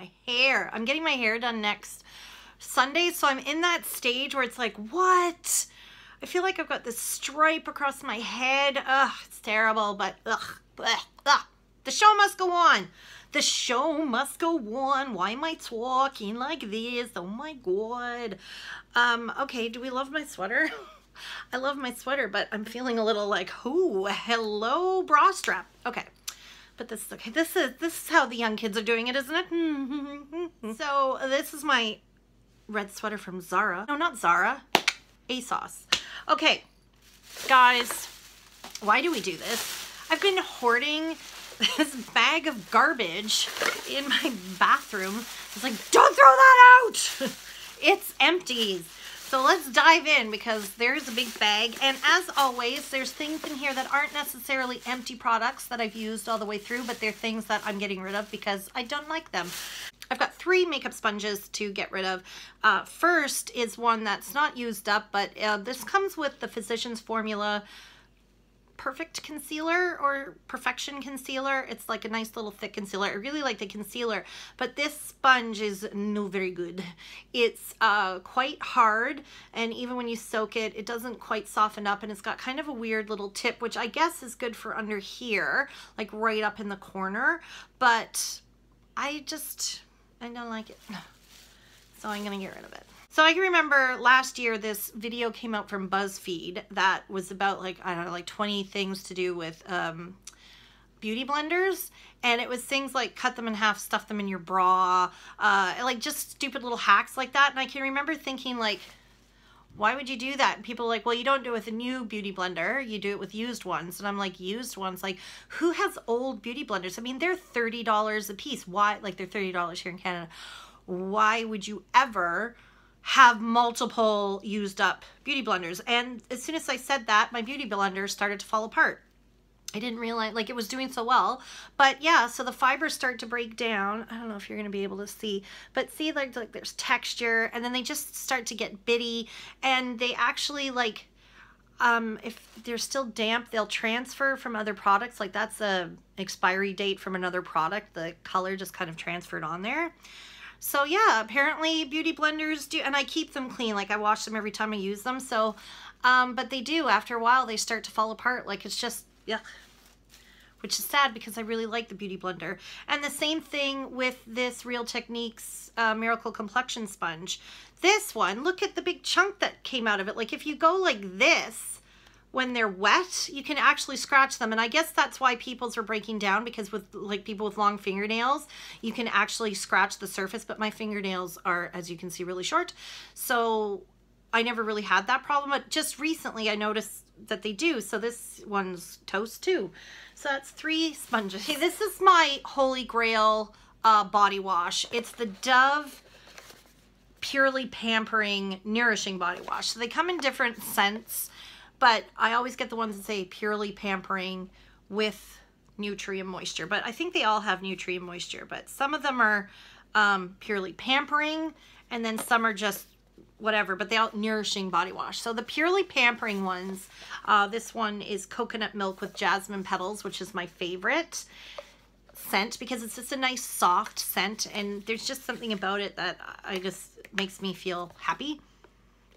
my hair. I'm getting my hair done next Sunday, so I'm in that stage where it's like, what? I feel like I've got this stripe across my head. Ugh, it's terrible, but ugh, bleh, ugh. The show must go on. The show must go on. Why am I talking like this? Oh my God. Okay, do we love my sweater? I love my sweater, but I'm feeling a little like, oh, hello, bra strap. Okay. But this is okay. This is how the young kids are doing it, isn't it? So this is my red sweater from Zara. No, not Zara. ASOS. Okay, guys, why do we do this? I've been hoarding this bag of garbage in my bathroom. It's like, don't throw that out. It's empties. So let's dive in because there's a big bag. And as always, there's things in here that aren't necessarily empty products that I've used all the way through, but they're things that I'm getting rid of because I don't like them. I've got 3 makeup sponges to get rid of. First is one that's not used up, but this comes with the Physicians Formula Perfect Concealer or Perfection Concealer. It's like a nice little thick concealer. I really like the concealer, but this sponge is no very good. It's quite hard, and even when you soak it, it doesn't quite soften up, and it's got kind of a weird little tip, which I guess is good for under here, like right up in the corner, but I don't like it. So I'm gonna get rid of it. So I can remember last year this video came out from BuzzFeed that was about like, I don't know, like 20 things to do with beauty blenders. And it was things like cut them in half, stuff them in your bra, like just stupid little hacks like that. And I can remember thinking like, why would you do that? And people are like, well, you don't do it with a new beauty blender. You do it with used ones. And I'm like, used ones? Like, who has old beauty blenders? I mean, they're $30 a piece. Why? Like, they're $30 here in Canada. Why would you ever have multiple used up beauty blenders? And as soon as I said that, my beauty blender started to fall apart. I didn't realize, like, it was doing so well. But yeah, so the fibers start to break down. I don't know if you're going to be able to see, but see, like there's texture, and then they just start to get bitty, and they actually, like, if they're still damp, they'll transfer from other products. Like, that's a expiry date from another product. The color just kind of transferred on there. So yeah, apparently beauty blenders do, and I keep them clean. Like, I wash them every time I use them. So, but they do, after a while, they start to fall apart. Like, it's just, yuck. Which is sad because I really like the beauty blender. And the same thing with this Real Techniques Miracle Complexion Sponge. This one, look at the big chunk that came out of it. Like, if you go like this, when they're wet, you can actually scratch them. And I guess that's why people's are breaking down, because with like people with long fingernails, you can actually scratch the surface, but my fingernails are, as you can see, really short. So I never really had that problem, but just recently I noticed that they do. So this one's toast too. So that's 3 sponges. Okay, this is my Holy Grail body wash. It's the Dove Purely Pampering Nourishing Body Wash. So they come in different scents, but I always get the ones that say Purely Pampering with Nutrient Moisture. But I think they all have Nutrient Moisture, but some of them are Purely Pampering, and then some are just whatever, but they all nourishing body wash. So the Purely Pampering ones, this one is coconut milk with jasmine petals, which is my favorite scent because it's just a nice soft scent, and there's just something about it that makes me feel happy,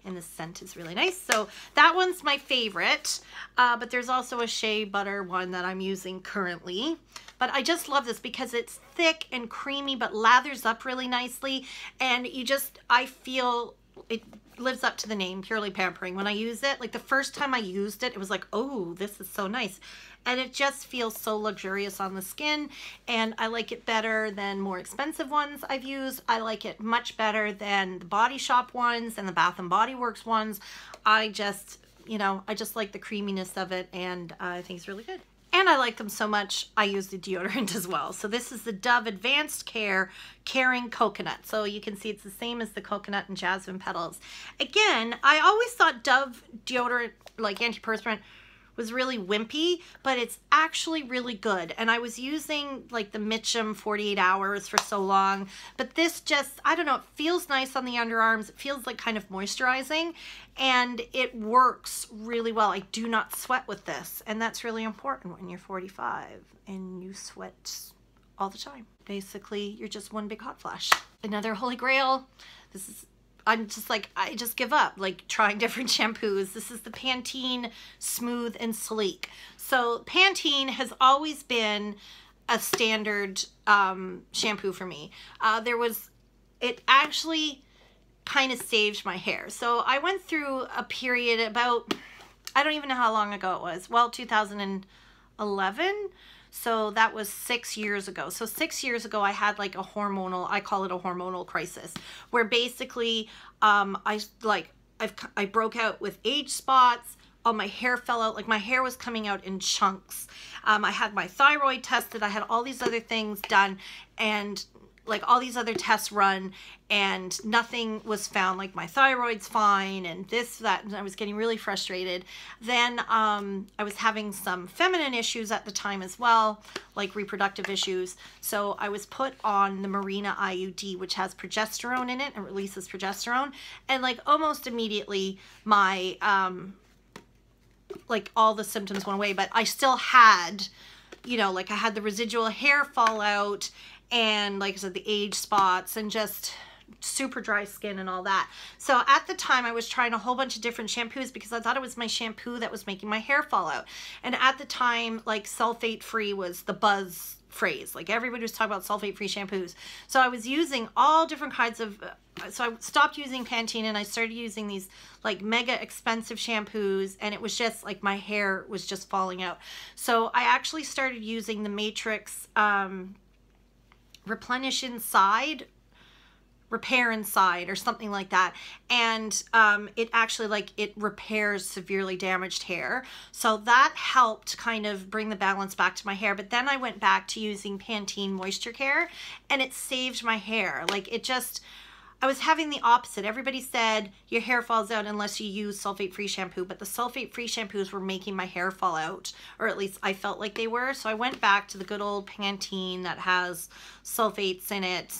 and the scent is really nice. So that one's my favorite, but there's also a shea butter one that I'm using currently. But I just love this because it's thick and creamy but lathers up really nicely, and I feel it lives up to the name, Purely Pampering. When I use it, like the first time I used it, it was like, oh, this is so nice. And it just feels so luxurious on the skin, and I like it better than more expensive ones I've used. I like it much better than the Body Shop ones and the Bath and Body Works ones. I just like the creaminess of it, and I think it's really good. And I like them so much, I use the deodorant as well. So this is the Dove Advanced Care Caring Coconut. So you can see it's the same as the coconut and jasmine petals. Again, I always thought Dove deodorant, like antiperspirant, was really wimpy, but it's actually really good. And I was using like the Mitchum 48 hours for so long, but this just, I don't know, it feels nice on the underarms. It feels like kind of moisturizing, and it works really well. I do not sweat with this, and that's really important when you're 45 and you sweat all the time. basically you're just one big hot flash. Another holy grail. This is, I'm just like, I just give up like trying different shampoos. This is the Pantene Smooth and Sleek. So Pantene has always been a standard shampoo for me. It actually kind of saved my hair. So I went through a period about, I don't even know how long ago it was. Well, 2011. So that was 6 years ago. So 6 years ago, I had like a hormonal, I call it a hormonal crisis, where basically I broke out with age spots. All my hair fell out, like my hair was coming out in chunks. I had my thyroid tested. I had all these other things done, and like all these other tests run, and nothing was found. Like my thyroid's fine and this, that, and I was getting really frustrated. Then I was having some feminine issues at the time as well, like reproductive issues. So I was put on the Mirena IUD, which has progesterone in it and releases progesterone. And like almost immediately my, like all the symptoms went away, but I still had, you know, like I had the residual hair fallout, and like I said, the age spots, and just super dry skin and all that. So at the time I was trying a whole bunch of different shampoos because I thought it was my shampoo that was making my hair fall out. And at the time, like sulfate free was the buzz phrase. Like everybody was talking about sulfate free shampoos. So I was using all different kinds of, so I stopped using Pantene and I started using these like mega expensive shampoos, and it was just like my hair was just falling out. So I actually started using the Matrix Replenish Inside, Repair Inside, or something like that. And it actually, like, it repairs severely damaged hair. So that helped kind of bring the balance back to my hair. But then I went back to using Pantene Moisture Care, and it saved my hair. Like, it just, I was having the opposite. Everybody said your hair falls out unless you use sulfate-free shampoo, but the sulfate-free shampoos were making my hair fall out, or at least I felt like they were. So I went back to the good old Pantene that has sulfates in it.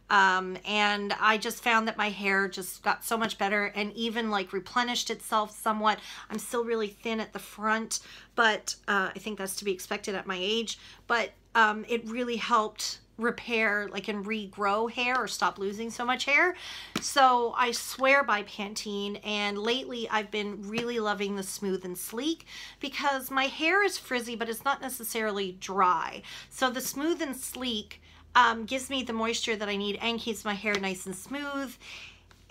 And I just found that my hair just got so much better, and even like replenished itself somewhat. I'm still really thin at the front, but I think that's to be expected at my age. But it really helped repair, like, and regrow hair, or stop losing so much hair. So I swear by Pantene, and lately I've been really loving the Smooth and Sleek because my hair is frizzy, but it's not necessarily dry. So the Smooth and Sleek gives me the moisture that I need and keeps my hair nice and smooth.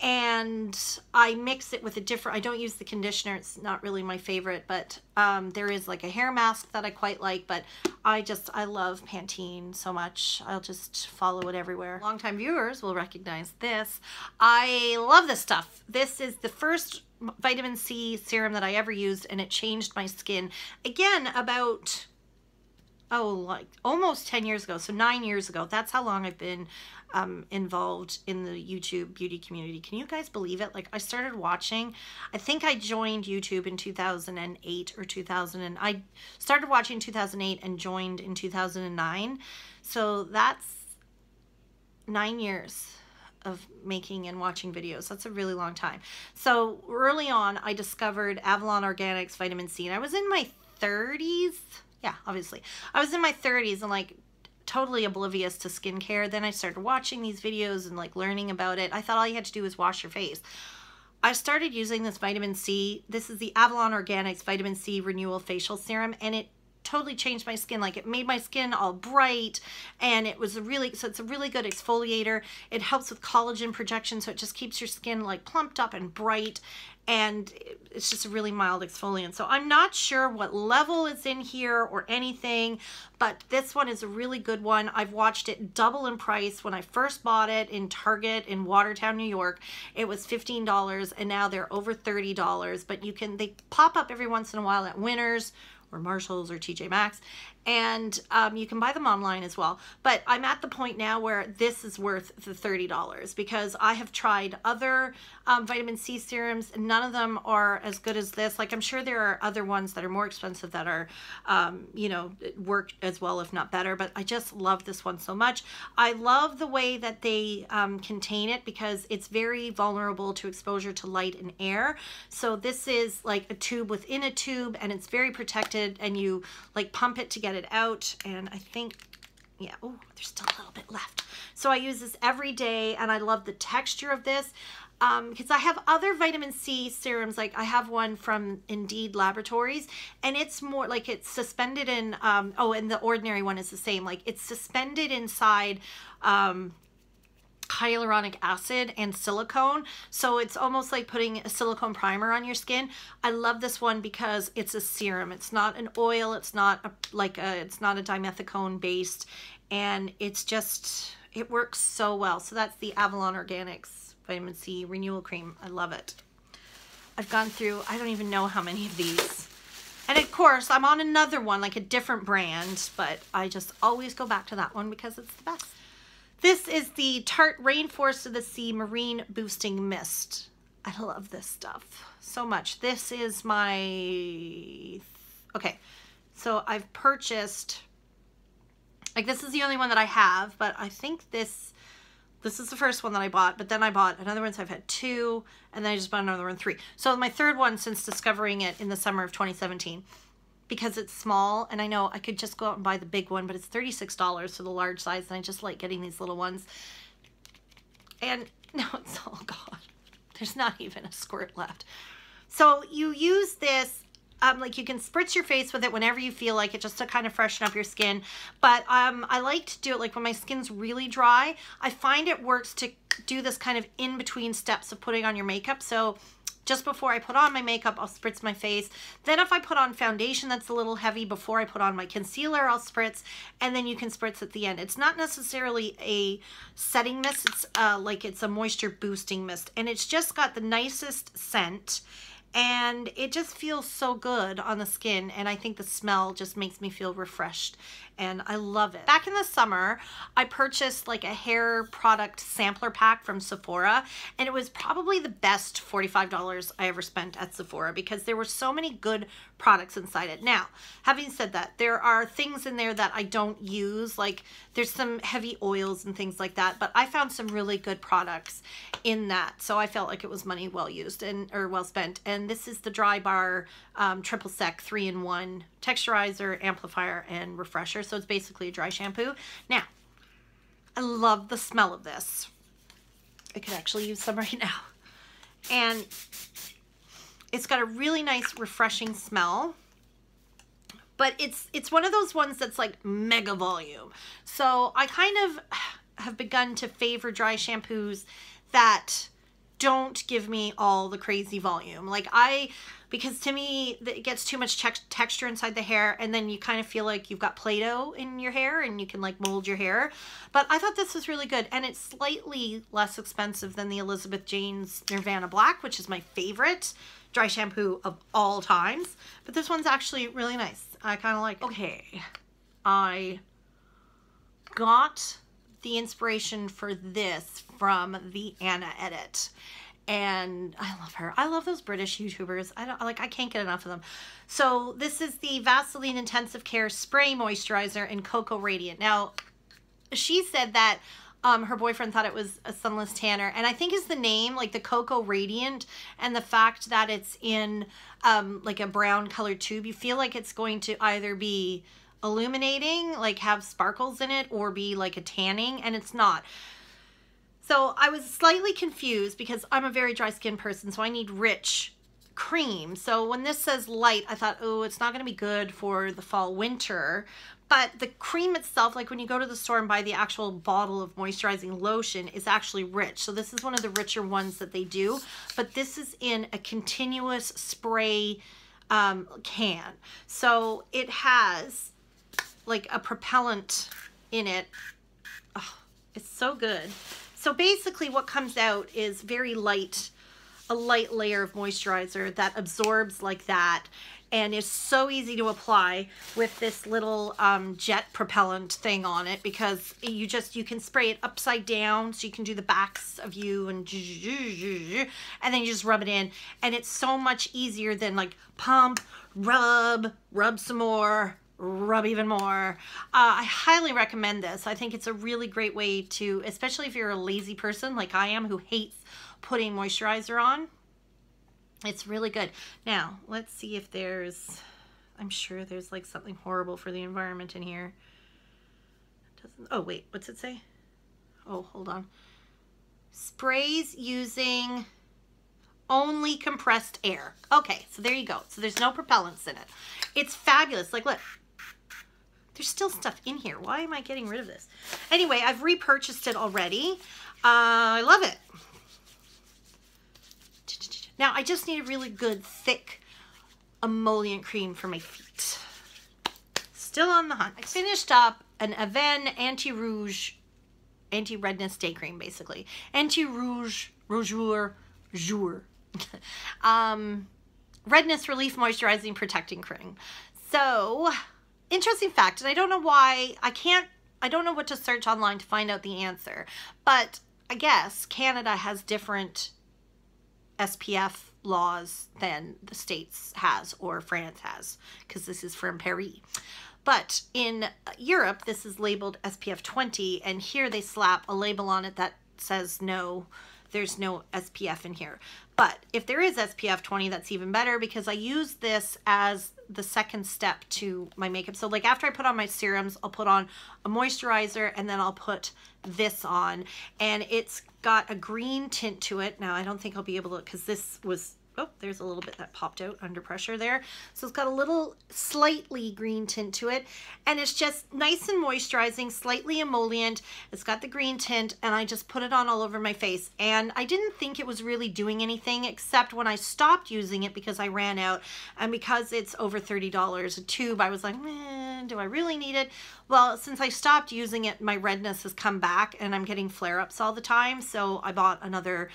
And I mix it with a different, I don't use the conditioner, it's not really my favorite, but there is like a hair mask that I quite like. But I love Pantene so much, I'll just follow it everywhere. Longtime viewers will recognize this. I love this stuff. This is the first vitamin C serum that I ever used, and it changed my skin. Again, about, oh, like almost 10 years ago, so 9 years ago. That's how long I've been involved in the YouTube beauty community. Can you guys believe it? Like, I started watching, I think I joined YouTube in 2008 or 2000, I started watching in 2008 and joined in 2009. So that's 9 years of making and watching videos. That's a really long time. So early on, I discovered Avalon Organics Vitamin C, and I was in my 30s. Yeah, obviously. I was in my 30s and like totally oblivious to skincare. Then I started watching these videos and like learning about it. I thought all you had to do was wash your face. I started using this vitamin C. This is the Avalon Organics Vitamin C Renewal Facial Serum, and it totally changed my skin. Like, it made my skin all bright, and it was a really, so it's a really good exfoliator. It helps with collagen projection, so it just keeps your skin like plumped up and bright, and it's just a really mild exfoliant. So I'm not sure what level is in here or anything, but this one is a really good one. I've watched it double in price. When I first bought it in Target in Watertown, New York, it was $15, and now they're over $30. But you can, they pop up every once in a while at Winners or Marshalls or TJ Maxx, and you can buy them online as well. But I'm at the point now where this is worth the $30 because I have tried other vitamin C serums, and none of them are as good as this. Like, I'm sure there are other ones that are more expensive that are, you know, work as well, if not better, but I just love this one so much. I love the way that they contain it because it's very vulnerable to exposure to light and air. So this is like a tube within a tube, and it's very protected, and you like pump it to get it out. And I think Yeah, oh, there's still a little bit left. So I use this every day, and I love the texture of this. Because I have other vitamin C serums, like I have one from Indeed Laboratories, and it's more like it's suspended in, oh, and the ordinary one is the same, like it's suspended inside hyaluronic acid and silicone, so it's almost like putting a silicone primer on your skin. I love this one because it's a serum. It's not an oil. It's not it's not a dimethicone based, and it's just, it works so well. So that's the Avalon Organics Vitamin C Renewal Cream. I love it. I've gone through, I don't even know how many of these. And of course, I'm on another one, like a different brand, but I just always go back to that one because it's the best. This is the Tarte Rainforest of the Sea Marine Boosting Mist. I love this stuff so much. This is my, okay, so I've purchased, like this is the only one that I have, but I think this is the first one that I bought, but then I bought another one, so I've had 2, and then I just bought another one, 3. So my third one since discovering it in the summer of 2017, because it's small, and I know I could just go out and buy the big one, but it's $36 for the large size, and I just like getting these little ones. And now it's all gone. There's not even a squirt left. So you use this, like you can spritz your face with it whenever you feel like it, just to kind of freshen up your skin. But I like to do it like when my skin's really dry. I find it works to do this kind of in between steps of putting on your makeup. So just before I put on my makeup, I'll spritz my face. Then if I put on foundation that's a little heavy, before I put on my concealer, I'll spritz, and then you can spritz at the end. It's not necessarily a setting mist. It's like it's a moisture boosting mist, and it's just got the nicest scent. And it just feels so good on the skin, and I think the smell just makes me feel refreshed, and I love it. Back in the summer, I purchased like a hair product sampler pack from Sephora, and it was probably the best $45 I ever spent at Sephora because there were so many good products inside it. Now, having said that, there are things in there that I don't use, like there's some heavy oils and things like that, but I found some really good products in that, so I felt like it was money well used or well spent. And this is the Dry Bar Triple Sec 3-in-1 texturizer, amplifier, and refresher. So it's basically a dry shampoo. Now, I love the smell of this. I could actually use some right now. And it's got a really nice refreshing smell. But it's one of those ones that's like mega volume. So I kind of have begun to favor dry shampoos that don't give me all the crazy volume. Like because to me, it gets too much texture inside the hair, and then you kind of feel like you've got Play-Doh in your hair and you can like mold your hair. But I thought this was really good, and it's slightly less expensive than the Elizabeth Jane's Nirvana Black, which is my favorite dry shampoo of all times. But this one's actually really nice. I kind of like it. Okay, I got the inspiration for this from the Anna Edit, and I love her. I love those British YouTubers. I can't get enough of them. So this is the Vaseline Intensive Care Spray Moisturizer in Cocoa Radiant. Now, she said that her boyfriend thought it was a sunless tanner, and I think is the name, like the Cocoa Radiant, and the fact that it's in like a brown colored tube, you feel like it's going to either be illuminating, like have sparkles in it, or be like a tanning, and it's not. So I was slightly confused because I'm a very dry skin person, so I need rich cream. So when this says light, I thought, oh, it's not going to be good for the fall winter. But the cream itself, like when you go to the store and buy the actual bottle of moisturizing lotion, is actually rich. So this is one of the richer ones that they do, but this is in a continuous spray can. So it has like a propellant in it. Oh, it's so good. So basically what comes out is very light, a light layer of moisturizer that absorbs like that, and is so easy to apply with this little jet propellant thing on it, because you can spray it upside down, so you can do the backs of you and then you just rub it in, and it's so much easier than like pump, rub some more, rub even more. I highly recommend this. I think it's a really great way to, especially if you're a lazy person like I am who hates putting moisturizer on. It's really good. Now, let's see if there's, I'm sure there's like something horrible for the environment in here. Doesn't, oh wait, what's it say? Oh, hold on. Sprays using only compressed air. Okay, so there you go. So there's no propellants in it. It's fabulous. Like, look, there's still stuff in here. Why am I getting rid of this? Anyway, I've repurchased it already. I love it. Now, I just need a really good, thick emollient cream for my feet. Still on the hunt. I finished up an Aven anti-rouge, anti-redness day cream, basically. Anti-rouge, rougeur, redness relief moisturizing protecting cream. So, interesting fact, and I don't know why, I don't know what to search online to find out the answer, but I guess Canada has different SPF laws than the States has or France has, because this is from Paris. But in Europe, this is labeled SPF 20, and here they slap a label on it that says no, there's no SPF in here. But if there is SPF 20, that's even better, because I use this as the second step to my makeup. So like after I put on my serums, I'll put on a moisturizer, and then I'll put this on, and it's got a green tint to it. Now I don't think I'll be able to, because this was, oh, there's a little bit that popped out under pressure there. So it's got a little slightly green tint to it, and it's just nice and moisturizing, slightly emollient. It's got the green tint, and I just put it on all over my face. And I didn't think it was really doing anything, except when I stopped using it because I ran out, and because it's over $30 a tube, I was like, do I really need it? Well, since I stopped using it, my redness has come back, and I'm getting flare-ups all the time. So I bought another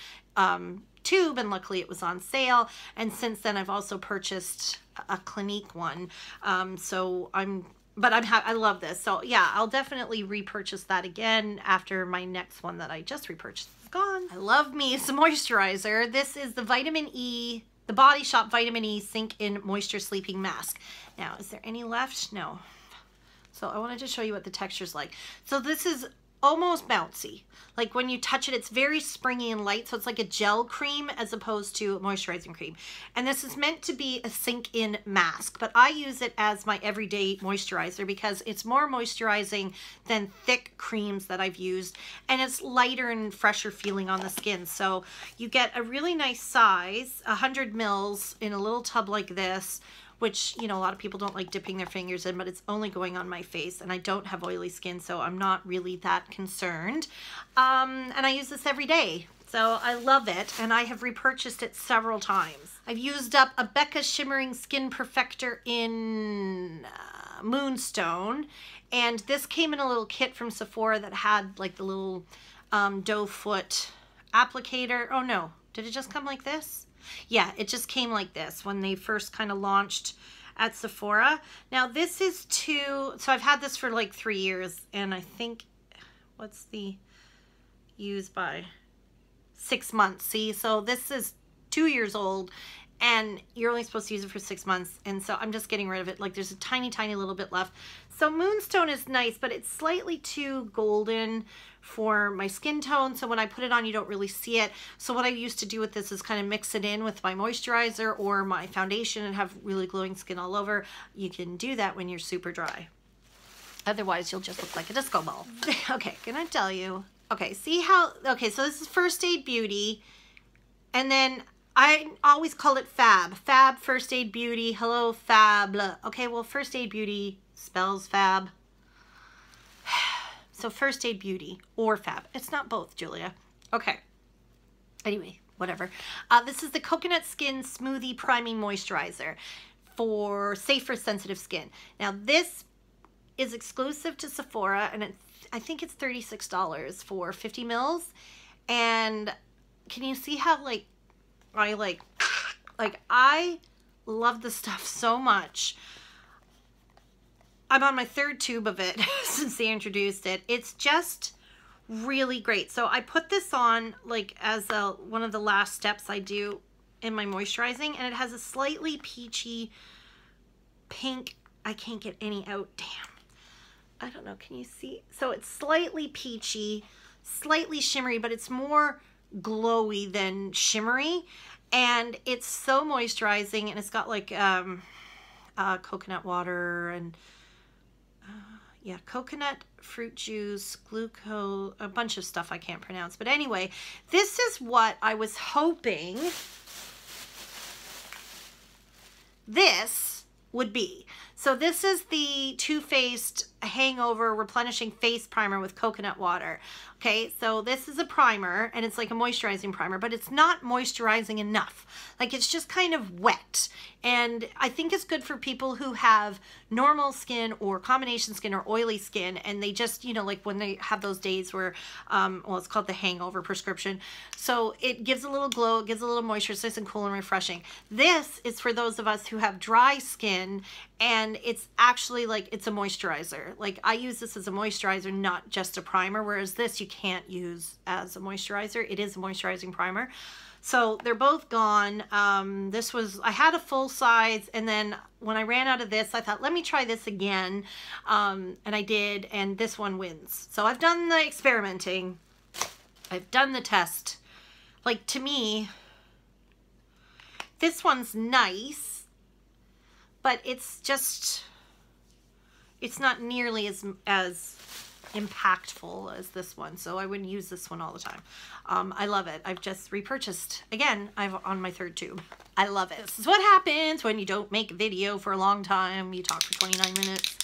tube, and luckily it was on sale. And since then I've also purchased a Clinique one. I love this. So yeah, I'll definitely repurchase that again after my next one that I just repurchased is gone. I love me some moisturizer. This is the Vitamin E, the Body Shop Vitamin E Sink In Moisture Sleeping Mask. Now, is there any left? No. So I wanted to show you what the texture's like. So this is almost bouncy. Like when you touch it, it's very springy and light. So it's like a gel cream as opposed to a moisturizing cream. And this is meant to be a sink-in mask, but I use it as my everyday moisturizer because it's more moisturizing than thick creams that I've used. And it's lighter and fresher feeling on the skin. So you get a really nice size, 100 mils in a little tub like this, which, you know, a lot of people don't like dipping their fingers in, but it's only going on my face, and I don't have oily skin, so I'm not really that concerned. And I use this every day, so I love it, and I have repurchased it several times. I've used up a Becca Shimmering Skin Perfector in Moonstone, and this came in a little kit from Sephora that had like the little doe foot applicator. Oh no, did it just come like this? Yeah, it just came like this when they first kind of launched at Sephora. Now this is so I've had this for like 3 years, and I think, what's the use by 6 months? See, so this is 2 years old, and you're only supposed to use it for 6 months, and so I'm just getting rid of it. Like there's a tiny little bit left. So Moonstone is nice, but it's slightly too golden for my skin tone, so when I put it on you don't really see it. So what I used to do with this is kind of mix it in with my moisturizer or my foundation and have really glowing skin all over. You can do that when you're super dry. Otherwise you'll just look like a disco ball. Okay, can I tell you? Okay, see how, okay, so this is First Aid Beauty, and then I always call it Fab. Fab First Aid Beauty. Hello, Fab. Okay, well, First Aid Beauty spells Fab. So First Aid Beauty or Fab. It's not both, Julia. Okay. Anyway, whatever. This is the Coconut Skin Smoothie Priming Moisturizer for safer sensitive skin. Now, this is exclusive to Sephora, and I think it's $36 for 50 mils. And can you see how, like, I love this stuff so much. I'm on my 3rd tube of it since they introduced it. It's just really great. So I put this on like as one of the last steps I do in my moisturizing, and it has a slightly peachy pink. I can't get any out. Damn. I don't know. Can you see? So it's slightly peachy, slightly shimmery, but it's more glowy than shimmery, and it's so moisturizing, and it's got like coconut water and yeah, coconut fruit juice, glucose, a bunch of stuff I can't pronounce. But anyway, this is what I was hoping this would be. So this is the Too Faced Hangover Replenishing Face Primer with coconut water. Okay, so this is a primer, and it's like a moisturizing primer, but it's not moisturizing enough. Like, it's just kind of wet. And I think it's good for people who have normal skin or combination skin or oily skin, and they just, you know, like when they have those days where, well, it's called the hangover prescription. So it gives a little glow, it gives a little moisture, it's nice and cool and refreshing. This is for those of us who have dry skin, and it's actually like, it's a moisturizer. Like, I use this as a moisturizer, not just a primer, whereas this you can't use as a moisturizer. It is a moisturizing primer. So they're both gone. This was, I had a full size, and then when I ran out of this, I thought, let me try this again. And I did, and this one wins. So I've done the experimenting. I've done the test. Like, to me, this one's nice, but it's just, it's not nearly as impactful as this one, so I wouldn't use this one all the time. I love it. I've just repurchased again. I'm on my 3rd tube. I love it. This is what happens when you don't make a video for a long time. You talk for 29 minutes.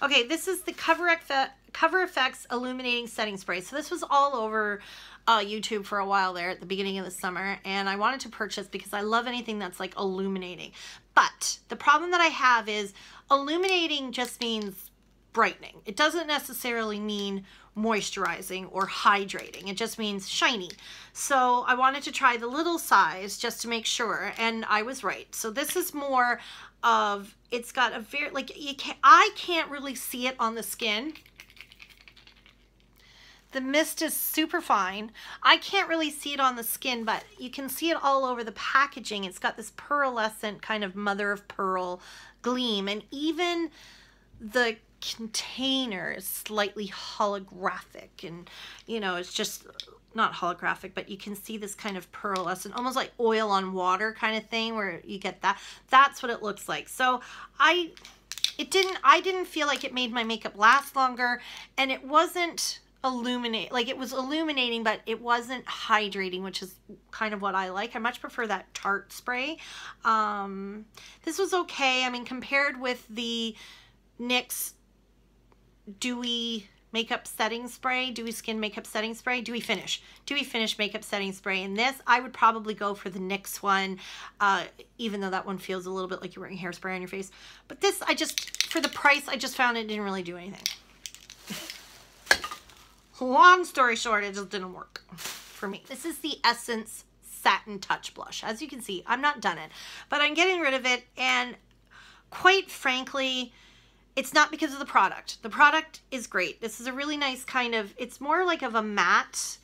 Okay, this is the Cover FX Illuminating Setting Spray. So this was all over YouTube for a while there at the beginning of the summer, and I wanted to purchase because I love anything that's like illuminating. But the problem that I have is illuminating just means brightening. It doesn't necessarily mean moisturizing or hydrating. It just means shiny. So I wanted to try the little size just to make sure, and I was right. So this is more of, it's got a very, like, I can't really see it on the skin. The mist is super fine. I can't really see it on the skin, but you can see it all over the packaging. It's got this pearlescent kind of mother of pearl gleam, and even the container is slightly holographic, and you know, it's just not holographic, but you can see this kind of pearlescent, almost like oil on water kind of thing, where you get that. That's what it looks like. So I didn't feel like it made my makeup last longer, and it wasn't illuminate, like, it was illuminating, but it wasn't hydrating, which is kind of what I like. I much prefer that Tarte spray. This was okay. I mean, compared with the NYX Dewy Makeup Setting Spray, Dewy Skin Makeup Setting Spray, Dewy Finish Makeup Setting Spray. And this, I would probably go for the NYX one, even though that one feels a little bit like you're wearing hairspray on your face. But this, I just, for the price, I just found it didn't really do anything. Long story short, it just didn't work for me. This is the Essence Satin Touch Blush. As you can see, I'm not done it, but I'm getting rid of it, and quite frankly, it's not because of the product. The product is great. This is a really nice kind of, it's more like of a matte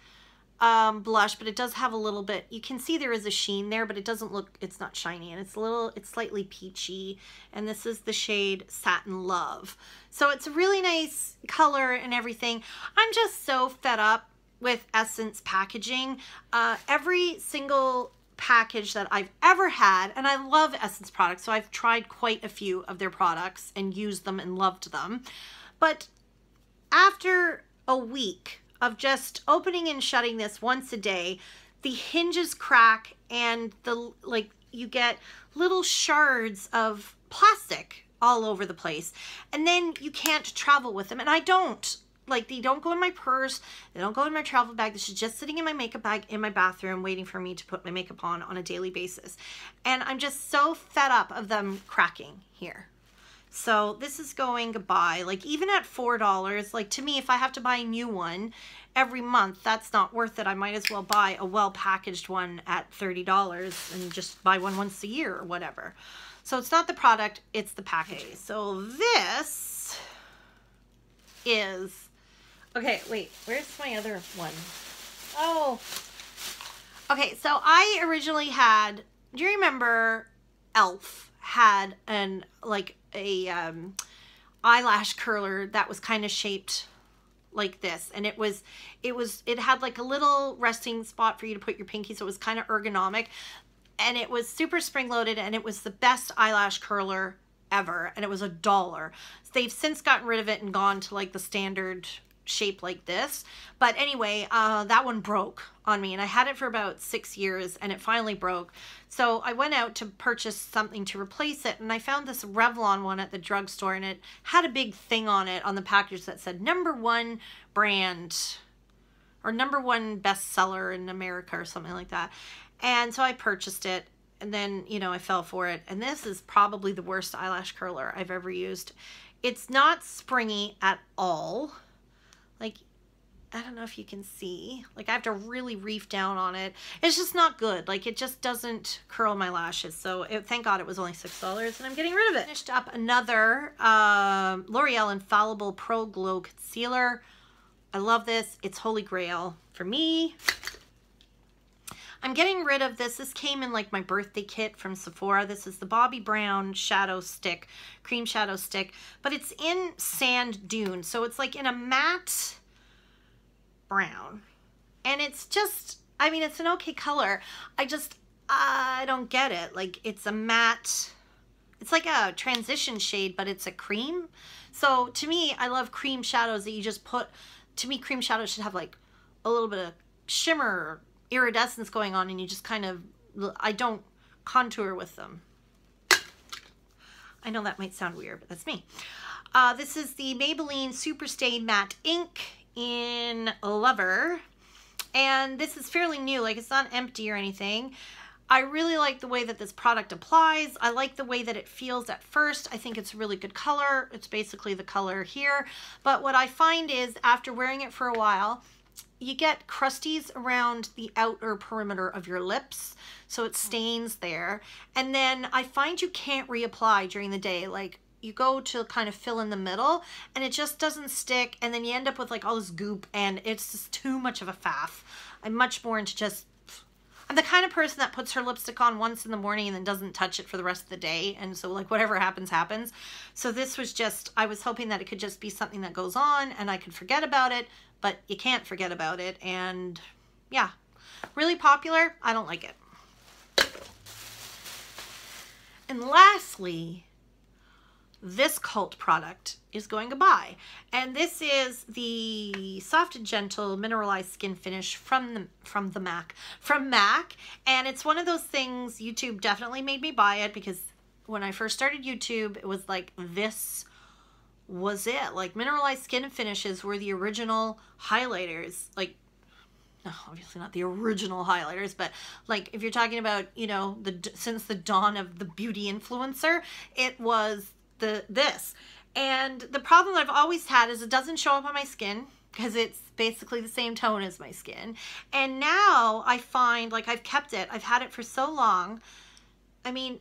blush, but it does have a little bit, you can see there is a sheen there, but it doesn't look, it's not shiny, and it's a little, it's slightly peachy, and this is the shade Satin Love. So it's a really nice color and everything. I'm just so fed up with Essence packaging. Every single package that I've ever had, and I love Essence products, so I've tried quite a few of their products and used them and loved them, but after a week of just opening and shutting this once a day, the hinges crack, and the, like, you get little shards of plastic all over the place, and then you can't travel with them. And I don't, like, they don't go in my purse, they don't go in my travel bag. This is just sitting in my makeup bag in my bathroom waiting for me to put my makeup on a daily basis. And I'm just so fed up of them cracking here. So this is going goodbye. Like, even at $4, like, to me, if I have to buy a new one every month, that's not worth it. I might as well buy a well-packaged one at $30 and just buy one once a year or whatever. So it's not the product, it's the packaging. So this is, okay, wait, where's my other one? Oh, okay, so I originally had, do you remember e.l.f. had an, like, a eyelash curler that was kind of shaped like this, and it had like a little resting spot for you to put your pinky, so it was kind of ergonomic, and it was super spring loaded, and it was the best eyelash curler forever, and it was $1. They've since gotten rid of it and gone to like the standard shape like this. But anyway, that one broke on me, and I had it for about 6 years, and it finally broke. So I went out to purchase something to replace it, and I found this Revlon one at the drugstore, and it had a big thing on it on the package that said #1 brand or #1 bestseller in America or something like that. And so I purchased it, and then, you know, I fell for it. And this is probably the worst eyelash curler I've ever used. It's not springy at all. Like, I don't know if you can see. Like, I have to really reef down on it. It's just not good. Like, it just doesn't curl my lashes. So, thank God it was only $6, and I'm getting rid of it. Finished up another L'Oreal Infallible Pro Glow Concealer. I love this. It's holy grail for me. I'm getting rid of this. This came in like my birthday kit from Sephora. This is the Bobbi Brown shadow stick, cream shadow stick, but it's in sand dune. So it's like in a matte brown. And it's just, I mean, it's an okay color. I don't get it. Like, it's a matte, it's like a transition shade, but it's a cream. So to me, I love cream shadows that you just put, to me, cream shadows should have like a little bit of shimmer, iridescence going on, and you just kind of, I don't contour with them. I know that might sound weird, but that's me. This is the Maybelline Super Stay Matte Ink in Lover, and this is fairly new. Like, it's not empty or anything. I really like the way that this product applies. I like the way that it feels at first. I think it's a really good color. It's basically the color here, but what I find is after wearing it for a while, you get crusties around the outer perimeter of your lips, so it stains there. And then I find you can't reapply during the day. Like, you go to kind of fill in the middle, and it just doesn't stick, and then you end up with like all this goop, and it's just too much of a faff. I'm much more into just, I'm the kind of person that puts her lipstick on once in the morning and then doesn't touch it for the rest of the day, and so like whatever happens, happens. So this was just, I was hoping that it could just be something that goes on and I could forget about it, but you can't forget about it. And yeah, really popular. I don't like it. And lastly, this cult product is going goodbye. And this is the Soft and Gentle Mineralized Skin Finish from MAC. And it's one of those things, YouTube definitely made me buy it, because when I first started YouTube, it was like, this was it. Like, mineralized skin finishes were the original highlighters. Like, no, obviously not the original highlighters, but like if you're talking about, you know, since the dawn of the beauty influencer, it was this. And the problem I've always had is it doesn't show up on my skin, because it's basically the same tone as my skin. And now I find, like, I've kept it. I've had it for so long. I mean,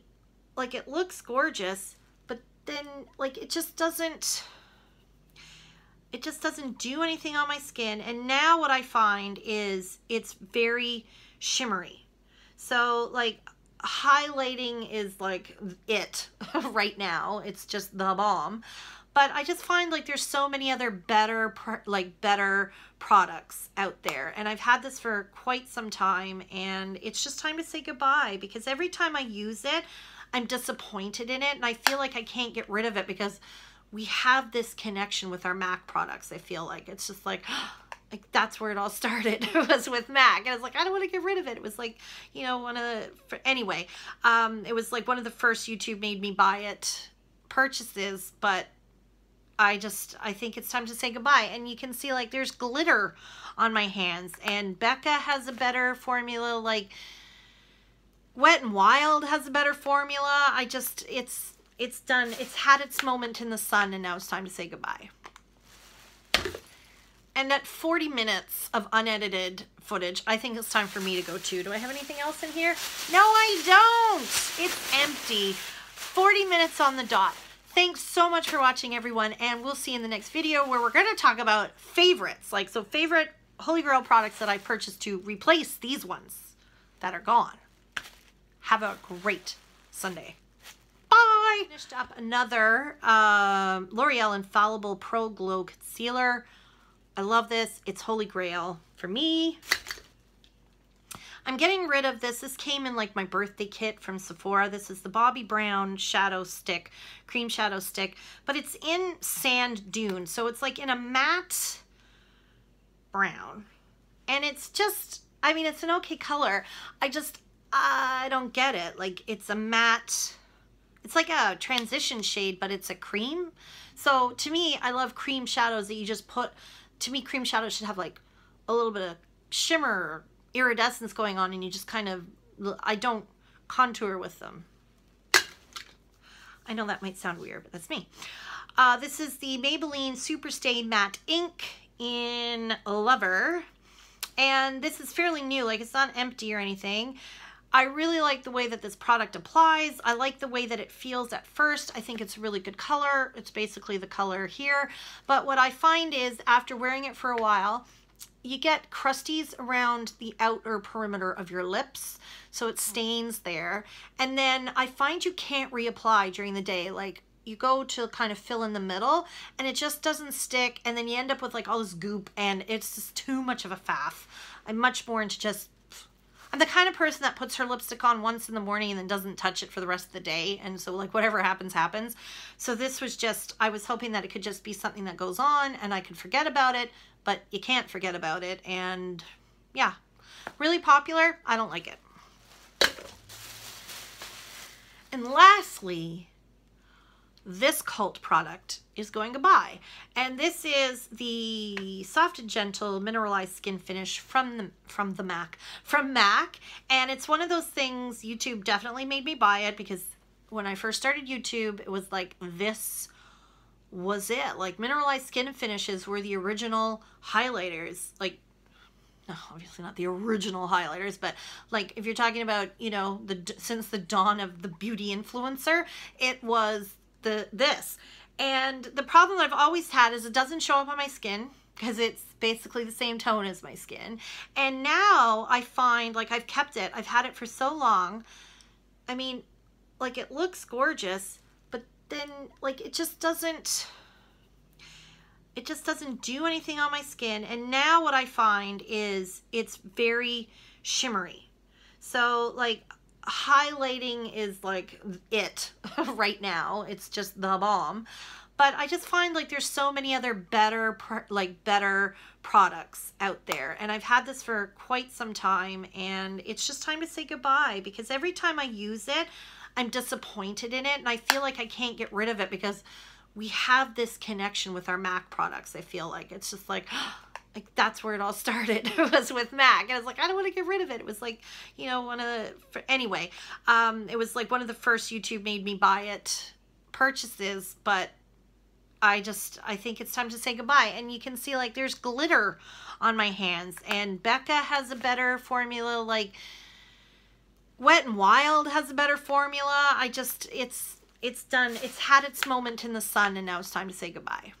like, it looks gorgeous, but then like it just doesn't do anything on my skin. And now what I find is it's very shimmery. So like, highlighting is like it right now. It's just the bomb. But I just find like there's so many other better products out there, and I've had this for quite some time, and it's just time to say goodbye, because every time I use it, I'm disappointed in it, and I feel like I can't get rid of it, because we have this connection with our MAC products. I feel like it's just like that's where it all started. It was with MAC, and I was like, I don't want to get rid of it. It was like, you know, anyway, it was like one of the first YouTube made me buy it purchases, but I think it's time to say goodbye. And you can see like there's glitter on my hands, and Becca has a better formula, like Wet n Wild has a better formula. It's done. It's had its moment in the sun, and now it's time to say goodbye. And at 40 minutes of unedited footage, I think it's time for me to go too. Do I have anything else in here? No, I don't. It's empty. 40 minutes on the dot. Thanks so much for watching, everyone, and we'll see you in the next video, where we're going to talk about favorites. Like, so favorite Holy Grail products that I purchased to replace these ones that are gone. Have a great Sunday. Bye! Finished up another L'Oreal Infallible Pro Glow Concealer. I love this. It's holy grail for me. I'm getting rid of this. This came in like my birthday kit from Sephora. This is the Bobbi Brown shadow stick, cream shadow stick, but it's in sand dune. So it's like in a matte brown. And it's just, I mean, it's an okay color. I don't get it. Like, it's a matte, it's like a transition shade, but it's a cream. So to me, I love cream shadows that you just put, to me, cream shadows should have like a little bit of shimmer or iridescence going on, and you just kind of, I don't contour with them. I know that might sound weird, but that's me. This is the Maybelline Superstay Matte Ink in Lover. And this is fairly new, like it's not empty or anything. I really like the way that this product applies. I like the way that it feels at first. I think it's a really good color. It's basically the color here. But what I find is after wearing it for a while, you get crusties around the outer perimeter of your lips. So it stains there. And then I find you can't reapply during the day. Like, you go to kind of fill in the middle and it just doesn't stick, and then you end up with like all this goop, and it's just too much of a faff. I'm much more into just, I'm the kind of person that puts her lipstick on once in the morning and then doesn't touch it for the rest of the day, and so like whatever happens happens. So this was just, I was hoping that it could just be something that goes on and I could forget about it, but you can't forget about it. And yeah, really popular. I don't like it. And lastly, this cult product is going goodbye. And this is the Soft and Gentle Mineralized Skin Finish from MAC. And it's one of those things, YouTube definitely made me buy it, because when I first started YouTube, it was like, this was it. Like, mineralized skin finishes were the original highlighters. Like, no, obviously not the original highlighters, but like if you're talking about, you know, since the dawn of the beauty influencer, it was this. And the problem that I've always had is it doesn't show up on my skin because it's basically the same tone as my skin. And now I find, like, I've kept it, I've had it for so long. I mean, like, it looks gorgeous, but then like it just doesn't do anything on my skin. And now what I find is it's very shimmery. So like, highlighting is like it right now. It's just the bomb. But I just find like there's so many other better products out there, and I've had this for quite some time, and it's just time to say goodbye, because every time I use it, I'm disappointed in it, and I feel like I can't get rid of it because we have this connection with our MAC products. I feel like it's just like that's where it all started. It was with MAC, and I was like, I don't want to get rid of it. It was like, you know, anyway, it was like one of the first YouTube made me buy it purchases, but I think it's time to say goodbye. And you can see like there's glitter on my hands, and Becca has a better formula, like Wet n Wild has a better formula. It's done. It's had its moment in the sun, and now it's time to say goodbye.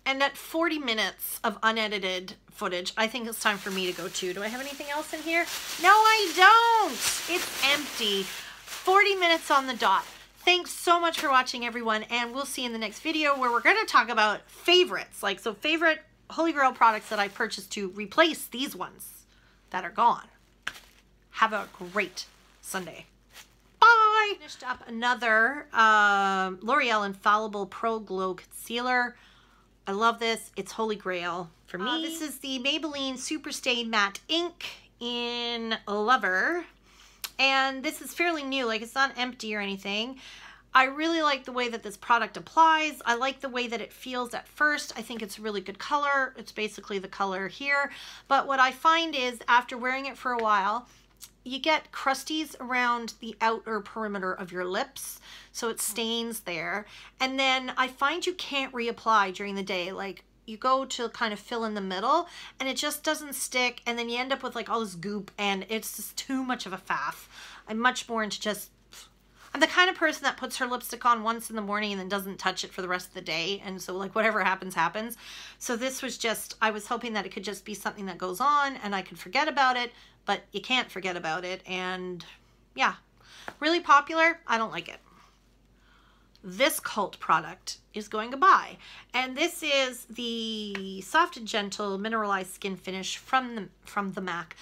And at 40 minutes of unedited footage, I think it's time for me to go too. Do I have anything else in here? No, I don't. It's empty. 40 minutes on the dot. Thanks so much for watching, everyone, and we'll see you in the next video where we're going to talk about favorites. Like, so favorite Holy Grail products that I purchased to replace these ones that are gone. Have a great Sunday. Bye! Finished up another L'Oreal Infallible Pro Glow Concealer. I love this. It's Holy Grail for me. This is the Maybelline Superstay Matte Ink in Lover. And this is fairly new, like it's not empty or anything. I really like the way that this product applies. I like the way that it feels at first. I think it's a really good color. It's basically the color here. But what I find is after wearing it for a while, you get crusties around the outer perimeter of your lips. So it stains there. And then I find you can't reapply during the day. Like, you go to kind of fill in the middle and it just doesn't stick, and then you end up with like all this goop, and it's just too much of a faff. I'm much more into just, I'm the kind of person that puts her lipstick on once in the morning and then doesn't touch it for the rest of the day, and so like whatever happens happens. So this was just, I was hoping that it could just be something that goes on and I could forget about it, but you can't forget about it. And yeah, really popular. I don't like it. this cult product is going goodbye. And this is the Soft and Gentle Mineralized Skin Finish from MAC.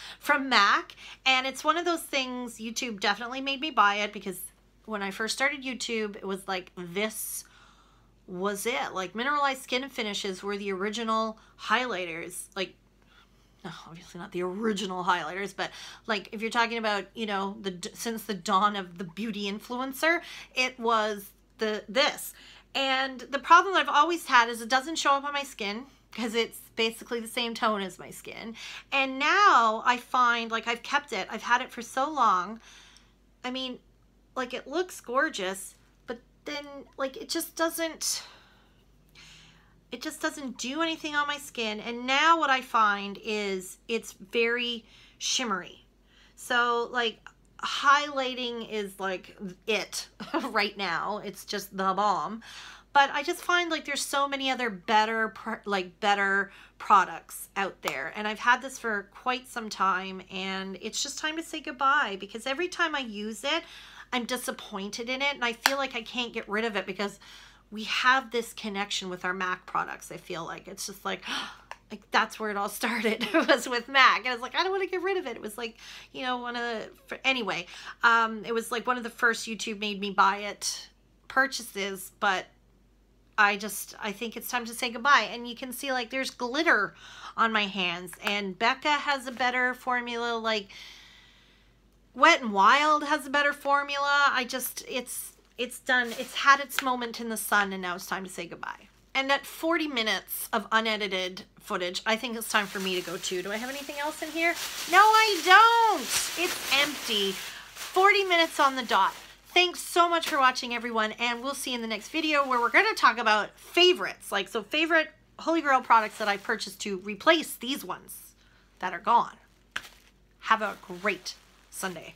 And it's one of those things, YouTube definitely made me buy it, because when I first started YouTube, it was like, this was it. Like, mineralized skin finishes were the original highlighters. Like, no, obviously not the original highlighters, but like, if you're talking about, you know, since the dawn of the beauty influencer, it was this. And the problem that I've always had is it doesn't show up on my skin, because it's basically the same tone as my skin. And now I find, like, I've kept it, I've had it for so long, I mean, like, it looks gorgeous, but then, like, it just doesn't do anything on my skin. And now what I find is it's very shimmery. So, like, highlighting is like it right now. It's just the bomb. But I just find, like, there's so many other better products out there. And I've had this for quite some time, and it's just time to say goodbye, because every time I use it, I'm disappointed in it, and I feel like I can't get rid of it, because we have this connection with our MAC products. I feel like it's just like that's where it all started. It was with MAC, and I was like, I don't want to get rid of it. It was like, you know, it was like one of the first YouTube made me buy it purchases, but I think it's time to say goodbye. And you can see, like, there's glitter on my hands, and Becca has a better formula, like Wet n Wild has a better formula. It's done. It's had its moment in the sun, and now it's time to say goodbye. And at 40 minutes of unedited footage, I think it's time for me to go too. Do I have anything else in here? No, I don't. It's empty. 40 minutes on the dot. Thanks so much for watching, everyone, and we'll see you in the next video, where we're going to talk about favorites. Like, so favorite Holy Grail products that I purchased to replace these ones that are gone. Have a great Sunday.